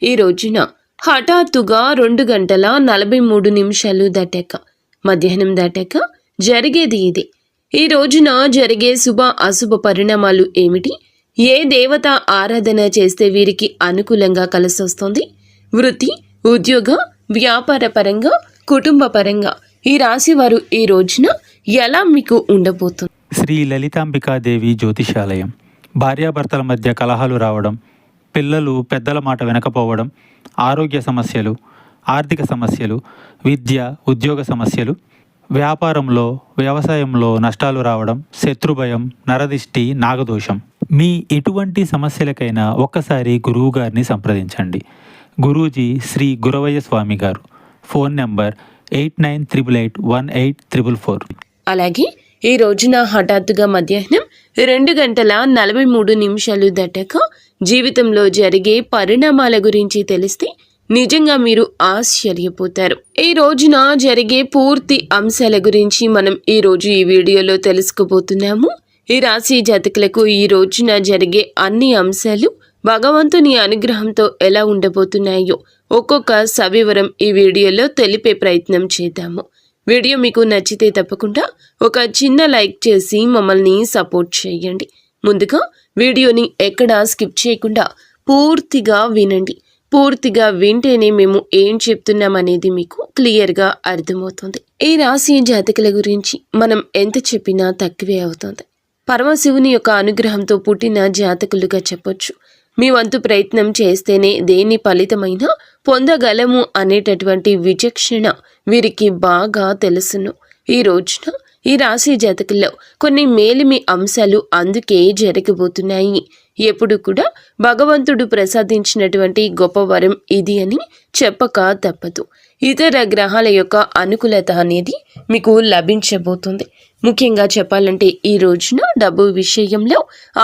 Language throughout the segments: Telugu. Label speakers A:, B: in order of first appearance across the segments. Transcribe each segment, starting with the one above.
A: ఈ రోజున హఠాత్తుగా 2 గంటల 43 నిమిషాలు దాటాక మధ్యాహ్నం దాటాక జరిగేది ఇది. ఈ రోజున జరిగే శుభ అశుభ పరిణామాలు ఏమిటి? ఏ దేవత ఆరాధన చేస్తే వీరికి అనుకూలంగా కలిసొస్తుంది? వృత్తి, ఉద్యోగ, వ్యాపార పరంగా, కుటుంబ పరంగా ఈ రాశి వారు ఈ రోజున ఎలా మీకు ఉండబోతుంది?
B: శ్రీ లలితాంబికాదేవి జ్యోతిషాలయం. భార్యాభర్తల మధ్య కలహాలు రావడం, పిల్లలు పెద్దల మాట వినకపోవడం, ఆరోగ్య సమస్యలు, ఆర్థిక సమస్యలు, విద్య, ఉద్యోగ సమస్యలు, వ్యాపారంలో, వ్యవసాయంలో నష్టాలు రావడం, శత్రుభయం, నరదిష్టి, నాగదోషం. మీ ఎటువంటి సమస్యలకైనా ఒక్కసారి గురువు గారిని సంప్రదించండి. గురూజీ శ్రీ గురవయ్య స్వామి గారు. Phone number 89881844.
A: అలాగే ఈ రోజున హఠాత్తుగా మధ్యాహ్నం 2 గంటల 43 నిమిషాలు దాటాక జీవితంలో జరిగే పరిణామాల గురించి తెలిస్తే నిజంగా మీరు ఆశ్చర్యపోతారు. ఈ రోజున జరిగే పూర్తి అంశాల గురించి మనం ఈ రోజు ఈ వీడియోలో తెలుసుకోబోతున్నాము. ఈ రాశి జాతకులకు ఈ రోజున జరిగే అన్ని అంశాలు భగవంతుని అనుగ్రహంతో ఎలా ఉండబోతున్నాయో ఒక్కొక్క సవివరం ఈ వీడియోలో తెలిపే ప్రయత్నం చేద్దాము. వీడియో మీకు నచ్చితే తప్పకుండా ఒక చిన్న లైక్ చేసి మమ్మల్ని సపోర్ట్ చేయండి. ముందుగా వీడియోని ఎక్కడా స్కిప్ చేయకుండా పూర్తిగా వినండి. పూర్తిగా వింటేనే మేము ఏం చెప్తున్నామనేది మీకు క్లియర్గా అర్థమవుతుంది. ఈ రాశి జాతకుల గురించి మనం ఎంత చెప్పినా తక్కువే అవుతుంది. పరమశివుని యొక్క అనుగ్రహంతో పుట్టిన జాతకులుగా చెప్పొచ్చు. మీ వంతు ప్రయత్నం చేస్తేనే దేని ఫలితమైనా పొందగలము అనేటటువంటి విచక్షణ వీరికి బాగా తెలుసును. ఈ రోజున ఈ రాశి జాతకుల్లో కొన్ని మేలిమి అంశాలు అందుకే జరగబోతున్నాయి. ఎప్పుడు కూడా భగవంతుడు ప్రసాదించినటువంటి గొప్ప వరం ఇది అని చెప్పక తప్పదు. ఇతర గ్రహాల యొక్క అనుకూలత అనేది మీకు లభించబోతుంది. ముఖ్యంగా చెప్పాలంటే ఈ రోజున డబ్బు విషయంలో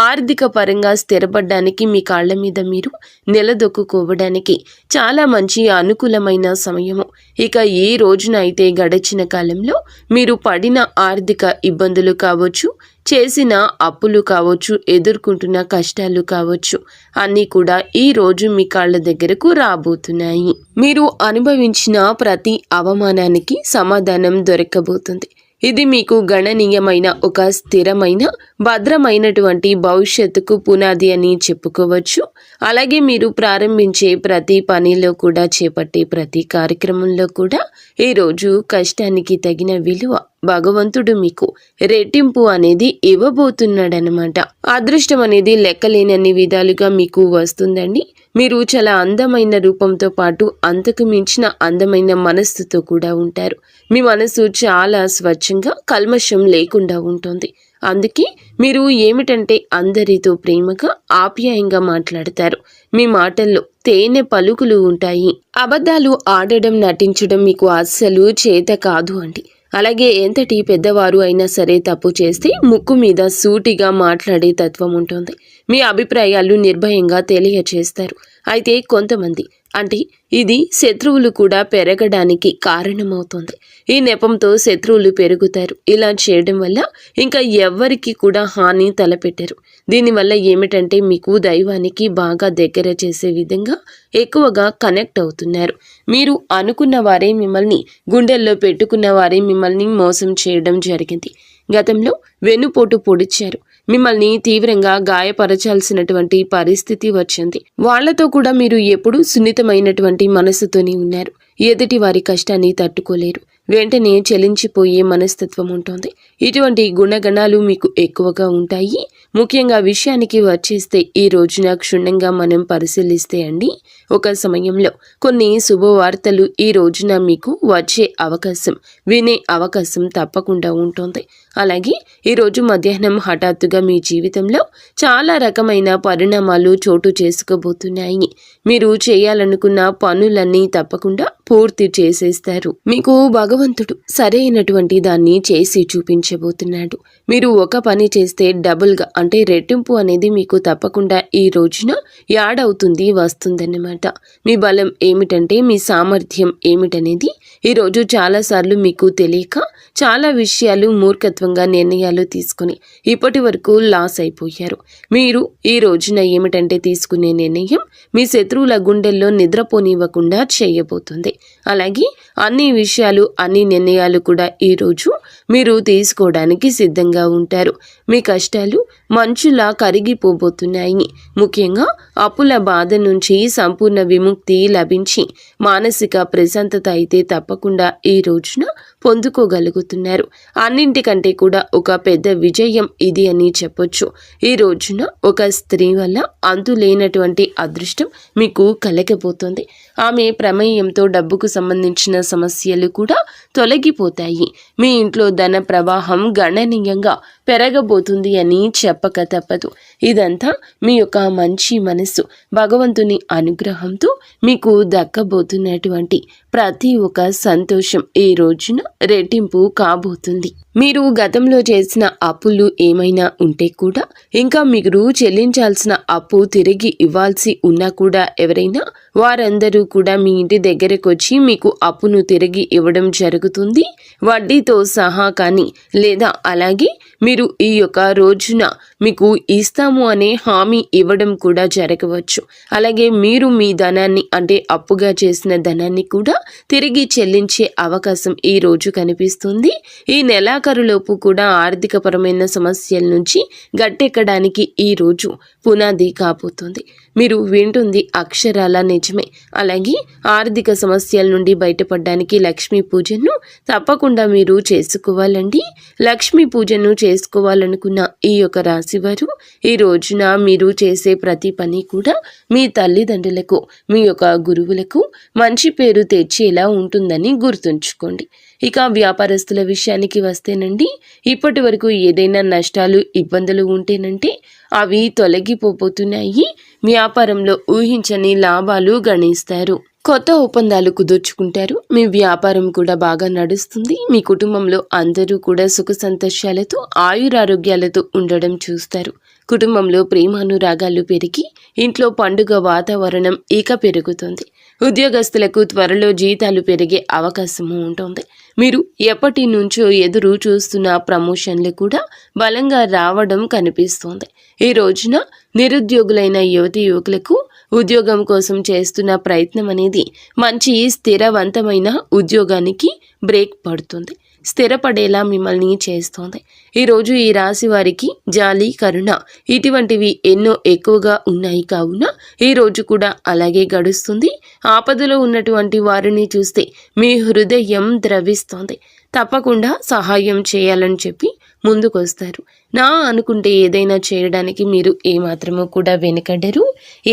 A: ఆర్థిక పరంగా స్థిరపడడానికి, మీ కాళ్ళ మీద మీరు నిలదొక్కుకోవడానికి చాలా మంచి అనుకూలమైన సమయము. ఇక ఈ రోజున అయితే గడిచిన కాలంలో మీరు పడిన ఆర్థిక ఇబ్బందులు కావచ్చు, చేసిన అప్పులు కావచ్చు, ఎదుర్కొంటున్న కష్టాలు కావచ్చు, అన్నీ కూడా ఈ రోజు మీ కాళ్ళ దగ్గరకు రాబోతున్నాయి. మీరు అనుభవించిన ప్రతి అవమానానికి సమాధానం దొరకబోతుంది. ఇది మీకు గణనీయమైన ఒక స్థిరమైన భద్రమైనటువంటి భవిష్యత్తుకు పునాది అని చెప్పుకోవచ్చు. అలాగే మీరు ప్రారంభించే ప్రతి పనిలో కూడా, చేపట్టే ప్రతి కార్యక్రమంలో కూడా ఈరోజు కష్టానికి తగిన విలువ భగవంతుడు మీకు రెట్టింపు అనేది ఇవ్వబోతున్నాడనమాట. అదృష్టం అనేది లెక్కలేనన్ని విధాలుగా మీకు వస్తుందండి. మీరు చాలా అందమైన రూపంతో పాటు అంతకు మించిన అందమైన మనస్సుతో కూడా ఉంటారు. మీ మనసు చాలా స్వచ్ఛంగా, కల్మషం లేకుండా ఉంటుంది. అందుకే మీరు ఏమిటంటే అందరితో ప్రేమగా, ఆప్యాయంగా మాట్లాడతారు. మీ మాటల్లో తేనె పలుకులు ఉంటాయి. అబద్ధాలు ఆడడం, నటించడం మీకు అస్సలు చేత కాదు అండి. అలాగే ఎంతటి పెద్దవారు అయినా సరే తప్పు చేస్తే ముక్కు మీద సూటిగా మాట్లాడే తత్వం ఉంటుంది. మీ అభిప్రాయాలు నిర్భయంగా తెలియచేస్తారు. అయితే కొంతమంది, అంటే ఇది శత్రువులు కూడా పెరగడానికి కారణమవుతుంది. ఈ నెపంతో శత్రువులు పెరుగుతారు. ఇలా చేయడం వల్ల ఇంకా ఎవ్వరికి కూడా హాని తలపెట్టరు. దీనివల్ల ఏమిటంటే మీకు దైవానికి బాగా దగ్గర చేసే విధంగా ఎక్కువగా కనెక్ట్ అవుతున్నారు. మీరు అనుకున్న వారే మిమ్మల్ని, గుండెల్లో పెట్టుకున్న వారే మిమ్మల్ని మోసం చేయడం జరిగింది. గతంలో వెన్నుపోటు పొడిచారు. మిమ్మల్ని తీవ్రంగా గాయపరచాల్సినటువంటి పరిస్థితి వచ్చింది. వాళ్లతో కూడా మీరు ఎప్పుడూ సున్నితమైనటువంటి మనసుతోనే ఉన్నారు. ఎదుటి వారి కష్టాన్ని తట్టుకోలేరు. వెంటనే చలించిపోయే మనస్తత్వం ఉంటుంది. ఇటువంటి గుణగణాలు మీకు ఎక్కువగా ఉంటాయి. ముఖ్యంగా విషయానికి వచ్చేస్తే ఈ రోజున క్షుణ్ణంగా మనం పరిశీలిస్తే అండి, ఒక సమయంలో కొన్ని శుభవార్తలు ఈ రోజున మీకు వచ్చే అవకాశం, వినే అవకాశం తప్పకుండా ఉంటుంది. అలాగే ఈరోజు మధ్యాహ్నం హఠాత్తుగా మీ జీవితంలో చాలా రకమైన పరిణామాలు చోటు చేసుకోబోతున్నాయి. మీరు చేయాలనుకున్న పనులన్నీ తప్పకుండా పూర్తి చేసేస్తారు. మీకు భగవంతుడు సరైనటువంటి దాన్ని చేసి చూపించబోతున్నాడు. మీరు ఒక పని చేస్తే డబుల్గా, అంటే రెట్టింపు అనేది మీకు తప్పకుండా ఈ రోజున యాడ్ అవుతుంది, వస్తుందన్నమాట. మీ బలం ఏమిటంటే, మీ సామర్థ్యం ఏమిటనేది ఈరోజు చాలాసార్లు మీకు తెలియక చాలా విషయాలు మూర్ఖత్వంగా నిర్ణయాలు తీసుకుని ఇప్పటి వరకు లాస్ అయిపోయారు. మీరు ఈ రోజున ఏమిటంటే తీసుకునే నిర్ణయం మీ శత్రువుల గుండెల్లో నిద్రపోనివ్వకుండా చేయబోతుంది. అలాగే అన్ని విషయాలు అన్ని నిర్ణయాలు కూడా ఈరోజు మీరు తీసుకోవడానికి సిద్ధంగా ఉంటారు. మీ కష్టాలు మంచులా కరిగిపోబోతున్నాయి. ముఖ్యంగా అప్పుల బాధ నుంచి సంపూర్ణ విముక్తి లభించి మానసిక ప్రశాంతత అయితే తప్పకుండా ఈ రోజున పొందుకోగలుగుతున్నారు. అన్నింటికంటే కూడా ఒక పెద్ద విజయం ఇది అని చెప్పొచ్చు. ఈ రోజున ఒక స్త్రీ వల్ల అంతులేనటువంటి అదృష్టం మీకు కలగబోతోంది. ఆమె ప్రమేయంతో డబ్బుకు సంబంధించిన సమస్యలు కూడా తొలగిపోతాయి. మీ ఇంట్లో ధన ప్రవాహం గణనీయంగా పెరగబోతుంది అని చెప్పక తప్పదు. ఇదంతా మీ యొక్క మంచి మనస్సు భగవంతుని అనుగ్రహంతో మీకు దక్కబోతున్నటువంటి ప్రతి ఒక్క సంతోషం ఈ రోజున రెట్టింపు కాబోతుంది. మీరు గతంలో చేసిన అప్పులు ఏమైనా ఉంటే కూడా ఇంకా మీరు చెల్లించాల్సిన అప్పు తిరిగి ఇవ్వాల్సి ఉన్నా కూడా ఎవరైనా వారందరూ కూడా మీ ఇంటి దగ్గరకు వచ్చి మీకు అప్పును తిరిగి ఇవ్వడం జరుగుతుంది, వడ్డీతో సహా. కానీ లేదా అలాగే మీరు ఈ యొక్క రోజున మీకు ఇస్తాము అనే హామీ ఇవ్వడం కూడా జరగవచ్చు. అలాగే మీరు మీ ధనాన్ని అంటే అప్పుగా చేసిన ధనాన్ని కూడా తిరిగి చెల్లించే అవకాశం ఈ రోజు కనిపిస్తుంది. ఈ నెలాఖరులోపు కూడా ఆర్థికపరమైన సమస్యల నుంచి గట్టెక్కడానికి ఈ రోజు పునాది కాబోతుంది. మీరు వింటుంది అక్షరాల నిజమే. అలాగే ఆర్థిక సమస్యల నుండి బయటపడడానికి లక్ష్మీ పూజను తప్పకుండా మీరు చేసుకోవాలండి. లక్ష్మీ పూజను చేసుకోవాలనుకున్న ఈ యొక్క రాశివారు ఈ రోజున మీరు చేసే ప్రతి పని కూడా మీ తల్లిదండ్రులకు మీ యొక్క గురువులకు మంచి పేరు తెచ్చేలా ఉంటుందని గుర్తుంచుకోండి. ఇక వ్యాపారస్తుల విషయానికి వస్తేనండి, ఇప్పటి వరకు ఏదైనా నష్టాలు ఇబ్బందులు ఉంటేనంటే అవి తొలగిపోతున్నాయి. వ్యాపారంలో ఊహించని లాభాలు గణిస్తారు. కొత్త ఒప్పందాలు కుదుర్చుకుంటారు. మీ వ్యాపారం కూడా బాగా నడుస్తుంది. మీ కుటుంబంలో అందరూ కూడా సుఖ సంతోషాలతో ఆయురారోగ్యాలతో ఉండడం చూస్తారు. కుటుంబంలో ప్రేమానురాగాలు పెరిగి ఇంట్లో పండుగ వాతావరణం ఇక పెరుగుతుంది. ఉద్యోగస్తులకు త్వరలో జీతాలు పెరిగే అవకాశము ఉంటుంది. మీరు ఎప్పటి నుంచో ఎదురు చూస్తున్న ప్రమోషన్లు కూడా బలంగా రావడం కనిపిస్తోంది. ఈ రోజున నిరుద్యోగులైన యువతీ యువకులకు ఉద్యోగం కోసం చేస్తున్న ప్రయత్నం అనేది మంచి స్థిరవంతమైన ఉద్యోగానికి బ్రేక్ పడుతుంది, స్థిరపడేలా మిమ్మల్ని చేస్తోంది. ఈరోజు ఈ రాశి వారికి జాలి, కరుణ ఇటువంటివి ఎన్నో ఎక్కువగా ఉన్నాయి. కావున ఈ రోజు కూడా అలాగే గడుస్తుంది. ఆపదలో ఉన్నటువంటి వారిని చూస్తే మీ హృదయం ద్రవిస్తోంది. తప్పకుండా సహాయం చేయాలని చెప్పి ముందుకొస్తారు. నా అనుకుంటే ఏదైనా చేయడానికి మీరు ఏమాత్రమూ కూడా వెనకడరు.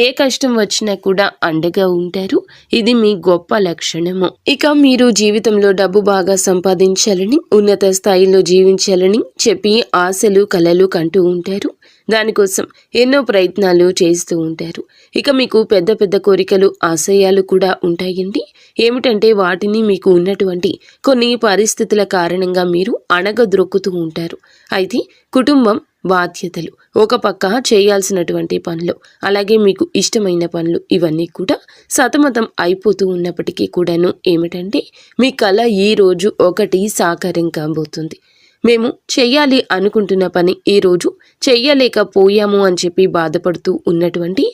A: ఏ కష్టం వచ్చినా కూడా అండగా ఉంటారు. ఇది మీ గొప్ప లక్షణము. ఇక మీరు జీవితంలో డబ్బు బాగా సంపాదించాలని, ఉన్నత స్థాయిలో జీవించాలని చెప్పి ఆశలు కలలు కంటూ ఉంటారు. దానికోసం ఎన్నో ప్రయత్నాలు చేస్తూ ఉంటారు. ఇక మీకు పెద్ద పెద్ద కోరికలు, ఆశయాలు కూడా ఉంటాయండి. ఏమిటంటే వాటిని మీకు ఉన్నటువంటి కొన్ని పరిస్థితుల కారణంగా మీరు అణగద్రొక్కుతూ ఉంటారు. అయితే కుటుంబం, బాధ్యతలు, ఒక పక్క చేయాల్సినటువంటి పనులు, అలాగే మీకు ఇష్టమైన పనులు ఇవన్నీ కూడా సతమతం అయిపోతూ ఉన్నప్పటికీ కూడాను ఏమిటంటే మీ కళ ఈ రోజు ఒకటి సాకారం కాబోతుంది. మేము చెయ్యాలి అనుకుంటున్న పని ఈరోజు చెయ్యలేకపోయాము అని చెప్పి బాధపడుతూ ఉన్నటువంటి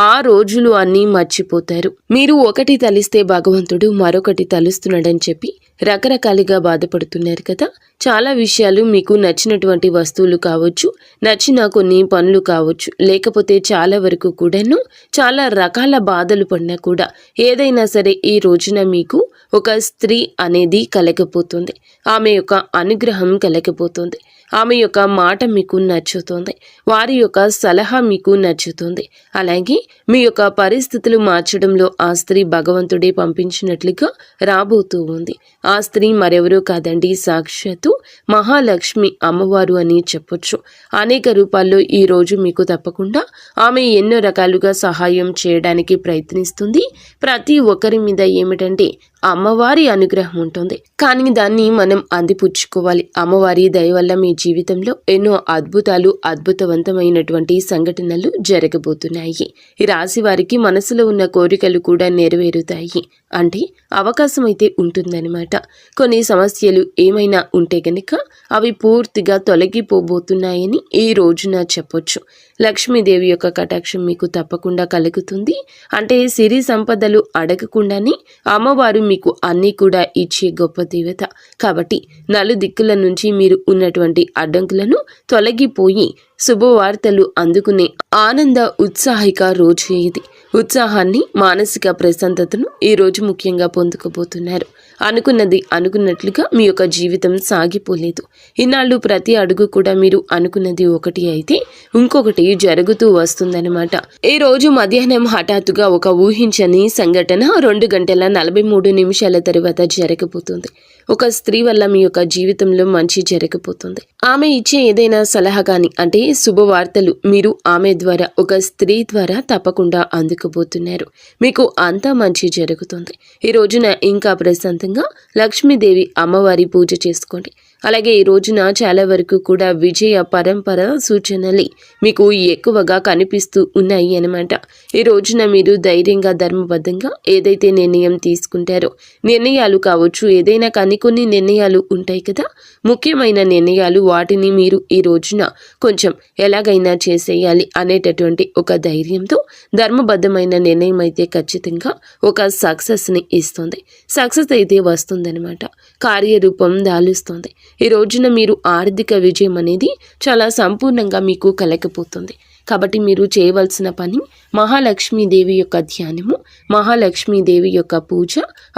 A: ఆ రోజులు అన్నీ మర్చిపోతారు. మీరు ఒకటి తలిస్తే భగవంతుడు మరొకటి తలుస్తున్నాడని చెప్పి రకరకాలుగా బాధపడుతున్నారు కదా. చాలా విషయాలు మీకు నచ్చినటువంటి వస్తువులు కావచ్చు, నచ్చిన కొన్ని పనులు కావచ్చు, లేకపోతే చాలా వరకు కూడాను చాలా రకాల బాధలు పడినా కూడా ఏదైనా సరే ఈ రోజున మీకు ఒక స్త్రీ అనేది కలగపోతుంది. ఆమె యొక్క అనుగ్రహం కలగపోతుంది. ఆమె యొక్క మాట మీకు నచ్చుతుంది. వారి యొక్క సలహా మీకు నచ్చుతుంది. అలాగే మీ యొక్క పరిస్థితులు మార్చడంలో ఆ స్త్రీ భగవంతుడే పంపించినట్లుగా రాబోతూ ఉంది. ఆ స్త్రీ మరెవరూ కాదండి, సాక్షాత్తు మహాలక్ష్మి అమ్మవారు అని చెప్పొచ్చు. అనేక రూపాల్లో ఈ రోజు మీకు తప్పకుండా ఆమె ఎన్నో రకాలుగా సహాయం చేయడానికి ప్రయత్నిస్తుంది. ప్రతి ఒక్కరి మీద ఏమిటంటే అమ్మవారి అనుగ్రహం ఉంటుంది. కానీ దాన్ని మనం అందిపుచ్చుకోవాలి. అమ్మవారి దయ వల్ల మీ జీవితంలో ఎన్నో అద్భుతాలు, అద్భుతవంతమైనటువంటి సంఘటనలు జరగబోతున్నాయి. ఈ రాశి వారికి మనసులో ఉన్న కోరికలు కూడా నెరవేరుతాయి. అంటే అవకాశం అయితే ఉంటుందన్నమాట. కొన్ని సమస్యలు ఏమైనా ఉంటే గనక అవి పూర్తిగా తొలగిపోబోతున్నాయని ఈ రోజున చెప్పొచ్చు. లక్ష్మీదేవి యొక్క కటాక్షం మీకు తప్పకుండా కలుగుతుంది. అంటే సిరి సంపదలు అడగకుండానే అమ్మవారు మీకు అన్నీ కూడా ఇచ్చే గొప్ప దేవత. కాబట్టి నలుదిక్కుల నుంచి మీరు ఉన్నటువంటి అడ్డంకులను తొలగిపోయి శుభవార్తలు అందుకునే ఆనంద ఉత్సాహిక రోజు ఇది. ఉత్సాహాన్ని, మానసిక ప్రశాంతతను ఈ రోజు ముఖ్యంగా పొందుకోబోతున్నారు. అనుకున్నది అనుకున్నట్లుగా మీ యొక్క జీవితం సాగిపోలేదు. ఇన్నాళ్ళు ప్రతి అడుగు కూడా మీరు అనుకున్నది ఒకటి అయితే ఇంకొకటి జరుగుతూ వస్తుందన్నమాట. ఈ రోజు మధ్యాహ్నం హఠాత్తుగా ఒక ఊహించని సంఘటన 2 గంటల 43 నిమిషాల తర్వాత జరగబోతుంది. ఒక స్త్రీ వల్ల మీ యొక్క జీవితంలో మంచి జరగబోతుంది. ఆమె ఇచ్చే ఏదైనా సలహా కానీ, అంటే శుభవార్తలు మీరు ఆమె ద్వారా, ఒక స్త్రీ ద్వారా తప్పకుండా అందుకోబోతున్నారు. మీకు అంతా మంచి జరుగుతుంది. ఈ రోజున ఇంకా ప్రశాంతంగా లక్ష్మీదేవి అమ్మవారి పూజ చేసుకోండి. అలాగే ఈ రోజున చాలా వరకు కూడా విజయ పరంపర సూచనలు మీకు ఎక్కువగా కనిపిస్తూ ఉన్నాయి అన్నమాట. ఈ రోజున మీరు ధైర్యంగా, ధర్మబద్ధంగా ఏదైతే నిర్ణయం తీసుకుంటారో, నిర్ణయాలు కావచ్చు, ఏదైనా కానీ కొన్ని నిర్ణయాలు ఉంటాయి కదా, ముఖ్యమైన నిర్ణయాలు, వాటిని మీరు ఈ రోజున కొంచెం ఎలాగైనా చేసేయాలి అనేటటువంటి ఒక ధైర్యంతో ధర్మబద్ధమైన నిర్ణయం అయితే ఖచ్చితంగా ఒక సక్సెస్ని ఇస్తుంది. సక్సెస్ అయితే వస్తుందన్నమాట. కార్యరూపం దాలుస్తుంది. ఈ రోజున మీరు ఆర్థిక విజయం అనేది చాలా సంపూర్ణంగా మీకు కలగబోతుంది. కాబట్టి మీరు చేయవలసిన పని మహాలక్ష్మీదేవి యొక్క ధ్యానము, మహాలక్ష్మీదేవి యొక్క పూజ,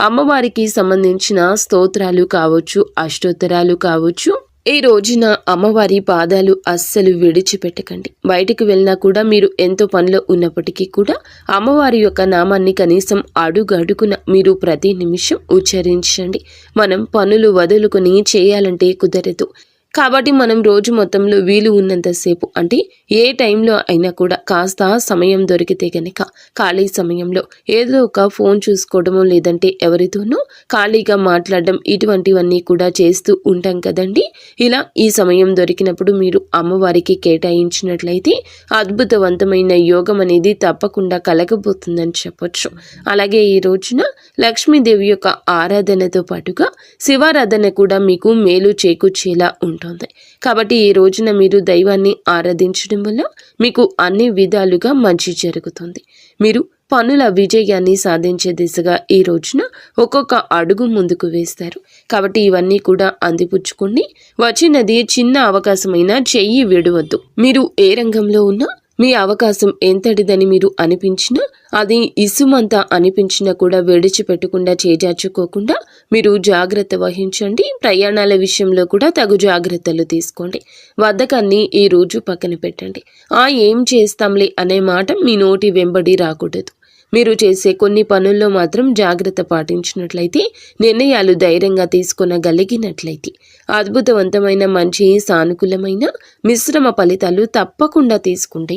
A: అమ్మవారికి సంబంధించిన స్తోత్రాలు కావచ్చు, అష్టోత్తరాలు కావచ్చు. ఈ రోజున అమ్మవారి పాదాలు అస్సలు విడిచిపెట్టకండి. బయటికి వెళ్ళినా కూడా మీరు ఎంతో పనిలో ఉన్నప్పటికీ కూడా అమ్మవారి యొక్క నామాన్ని కనీసం అడుగడుగున మీరు ప్రతి నిమిషం ఉచ్చరించండి. మనం పనులు వదులుకొని చేయాలంటే కుదరదు. కాబట్టి మనం రోజు మొత్తంలో వీలు ఉన్నంతసేపు, అంటే ఏ టైంలో అయినా కూడా కాస్త సమయం దొరికితే గనక ఖాళీ సమయంలో ఏదో ఒక ఫోన్ చూసుకోవడమో, లేదంటే ఎవరితోనో ఖాళీగా మాట్లాడడం, ఇటువంటివన్నీ కూడా చేస్తూ ఉంటాం కదండి. ఇలా ఈ సమయం దొరికినప్పుడు మీరు అమ్మవారికి కేటాయించినట్లయితే అద్భుతవంతమైన యోగం అనేది తప్పకుండా కలగబోతుందని చెప్పొచ్చు. అలాగే ఈ రోజున లక్ష్మీదేవి యొక్క ఆరాధనతో పాటుగా శివారాధన కూడా మీకు మేలు చేకూర్చేలా ఉంటుంది. కాబట్టి ఈ రోజున మీరు దైవాన్ని ఆరాధించడం వల్ల మీకు అన్ని విధాలుగా మంచి జరుగుతుంది. మీరు పనుల విజయాన్ని సాధించే దిశగా ఈ రోజున ఒక్కొక్క అడుగు ముందుకు వేస్తారు. కాబట్టి ఇవన్నీ కూడా అందిపుచ్చుకోండి. వచ్చినది చిన్న అవకాశమైనా చెయ్యి విడవద్దు. మీరు ఏ రంగంలో ఉన్నా మీ అవకాశం ఎంతటిదని మీరు అనిపించినా, అది ఇసుమంతా అనిపించినా కూడా విడిచిపెట్టకుండా, చేజార్చుకోకుండా మీరు జాగ్రత్త వహించండి. ప్రయాణాల విషయంలో కూడా తగు జాగ్రత్తలు తీసుకోండి. బద్ధకాన్ని ఈ రోజు పక్కన పెట్టండి. ఏం చేస్తాంలే అనే మాట మీ నోటి వెంబడి రాకూడదు. మీరు చేసే కొన్ని పనుల్లో మాత్రం జాగ్రత్త పాటించినట్లయితే, నిర్ణయాలు ధైర్యంగా తీసుకొనగలిగినట్లయితే అద్భుతవంతమైన, మంచి, సానుకూలమైన మిశ్రమ ఫలితాలు తప్పకుండా తీసుకుంటే,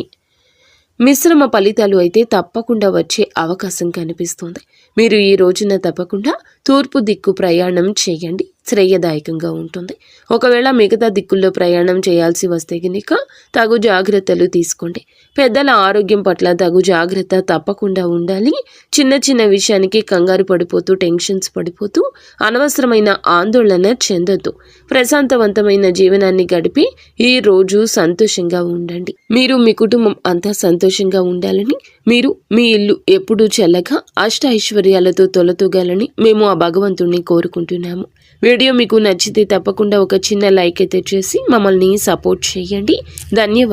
A: మిశ్రమ ఫలితాలు అయితే తప్పకుండా వచ్చే అవకాశం కనిపిస్తుంది. మీరు ఈ రోజున తప్పకుండా తూర్పు దిక్కు ప్రయాణం చేయండి. శ్రేయదాయకంగా ఉంటుంది. ఒకవేళ మిగతా దిక్కుల్లో ప్రయాణం చేయాల్సి వస్తే కనుక తగు జాగ్రత్తలు తీసుకోండి. పెద్దల ఆరోగ్యం పట్ల తగు జాగ్రత్త తప్పకుండా ఉండాలి. చిన్న చిన్న విషయానికి కంగారు పడిపోతూ, టెన్షన్స్ పడిపోతూ అనవసరమైన ఆందోళన చెందొద్దు. ప్రశాంతవంతమైన జీవనాన్ని గడిపి ఈ రోజు సంతోషంగా ఉండండి. మీరు, మీ కుటుంబం అంతా సంతోషంగా ఉండాలని, మీరు మీ ఇల్లు ఎప్పుడూ చల్లగా అష్టైశ్వర్యాలతో తొలతూగాలని మేము ఆ భగవంతుణ్ణి కోరుకుంటున్నాము. వీడియో మీకు నచ్చితే తప్పకుండా ఒక చిన్న లైక్ అయితే చేసి మమ్మల్ని సపోర్ట్ చేయండి. ధన్యవాదాలు.